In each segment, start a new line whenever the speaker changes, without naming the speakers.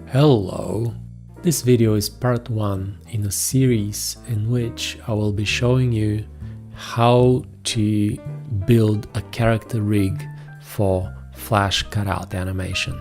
Hello! This video is part 1 in a series in which I will be showing you how to build a character rig for flash cutout animation.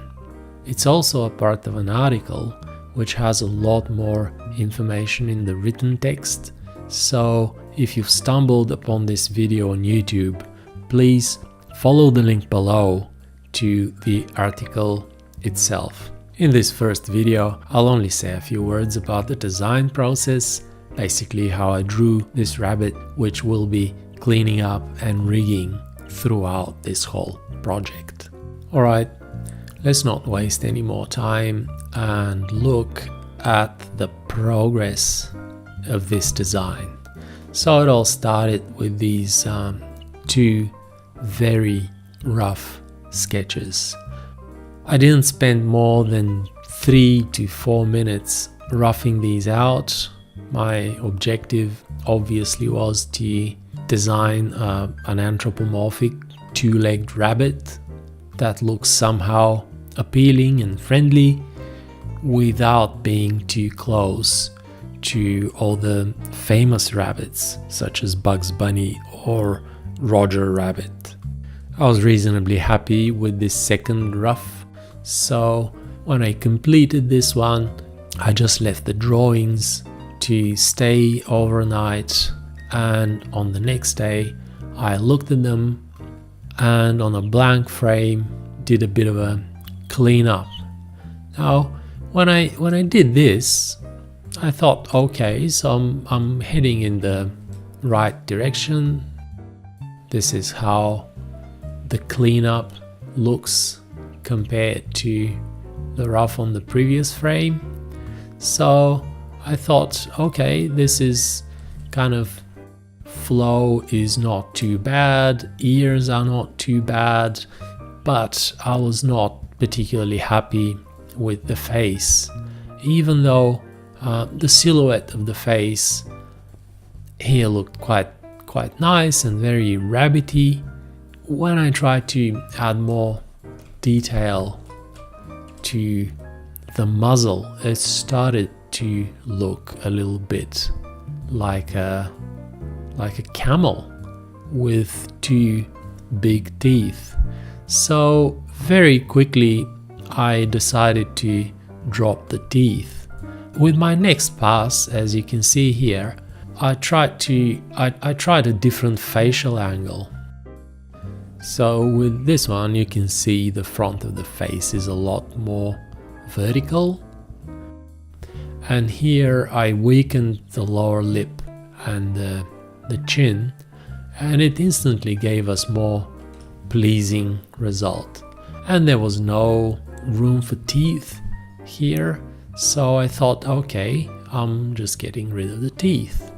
It's also a part of an article which has a lot more information in the written text, so if you've stumbled upon this video on YouTube, please follow the link below to the article itself. In this first video, I'll only say a few words about the design process, basically how I drew this rabbit, which will be cleaning up and rigging throughout this whole project. Alright, let's not waste any more time and look at the progress of this design. So it all started with these two very rough sketches. I didn't spend more than 3 to 4 minutes roughing these out. My objective obviously was to design an anthropomorphic two-legged rabbit that looks somehow appealing and friendly without being too close to all the famous rabbits such as Bugs Bunny or Roger Rabbit. I was reasonably happy with this second rough. So when I completed this one, I just left the drawings to stay overnight, and on the next day I looked at them and on a blank frame did a bit of a cleanup. Now when I did this, I thought, okay, so I'm heading in the right direction. This is how the cleanup looks compared to the rough on the previous frame. So I thought, okay, this is kind of flow is not too bad, ears are not too bad, but I was not particularly happy with the face, even though the silhouette of the face here looked quite nice and very rabbity. When I tried to add more detail to the muzzle, it started to look a little bit like a camel with two big teeth. So very quickly I decided to drop the teeth. With my next pass, as you can see here, I tried a different facial angle. So with this one you can see the front of the face is a lot more vertical, and here I weakened the lower lip and the chin, and it instantly gave us more pleasing result. And there was no room for teeth here, so I thought, okay, I'm just getting rid of the teeth.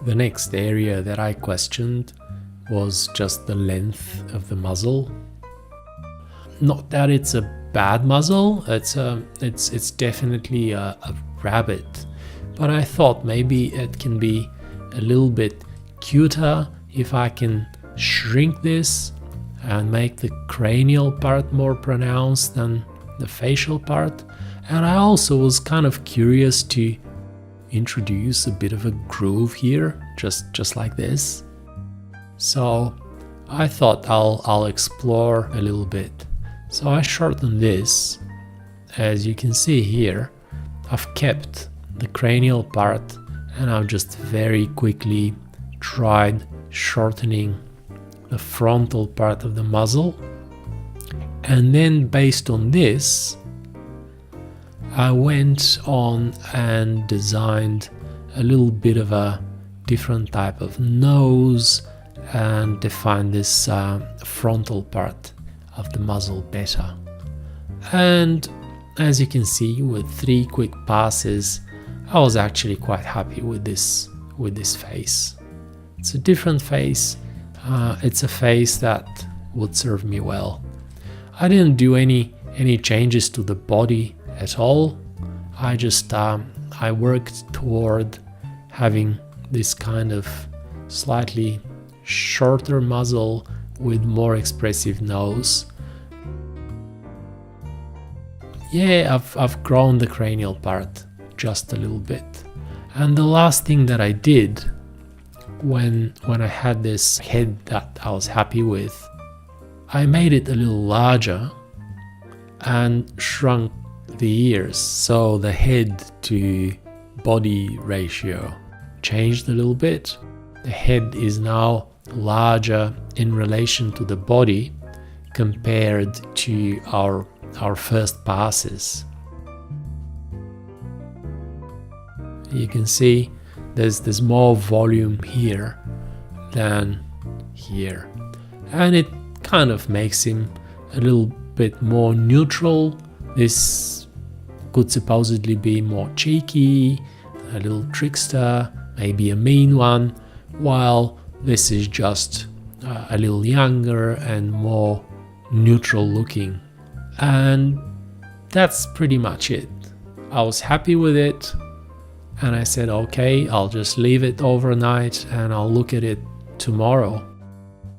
The next area that I questioned was just the length of the muzzle. Not that it's a bad muzzle, it's definitely a rabbit, but I thought maybe it can be a little bit cuter if I can shrink this and make the cranial part more pronounced than the facial part. And I also was kind of curious to introduce a bit of a groove here, just like this. So I thought I'll explore a little bit. So I shortened this. As you can see here, I've kept the cranial part, and I've just very quickly tried shortening the frontal part of the muzzle. And then based on this, I went on and designed a little bit of a different type of nose and define this frontal part of the muzzle better. And as you can see, with 3 quick passes, I was actually quite happy with this face. It's a different face. It's a face that would serve me well. I didn't do any changes to the body at all. I just I worked toward having this kind of slightly shorter muzzle with more expressive nose. yeah, I've grown the cranial part just a little bit. And the last thing that I did when I had this head that I was happy with, I made it a little larger and shrunk the ears, so the head to body ratio changed a little bit. The head is now larger in relation to the body compared to our first passes. You can see there's more volume here than here, and it kind of makes him a little bit more neutral. This could supposedly be more cheeky, a little trickster, maybe a mean one, while this is just a little younger and more neutral looking. And that's pretty much it. I was happy with it, and I said, okay, I'll just leave it overnight and I'll look at it tomorrow.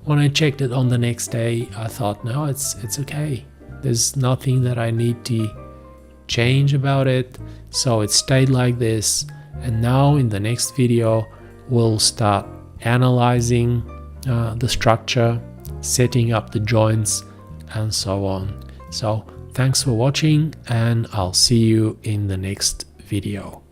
When I checked it on the next day, I thought, no, it's okay. There's nothing that I need to change about it. So it stayed like this. And now in the next video, we'll start analyzing the structure, setting up the joints, and so on. So thanks for watching, and I'll see you in the next video.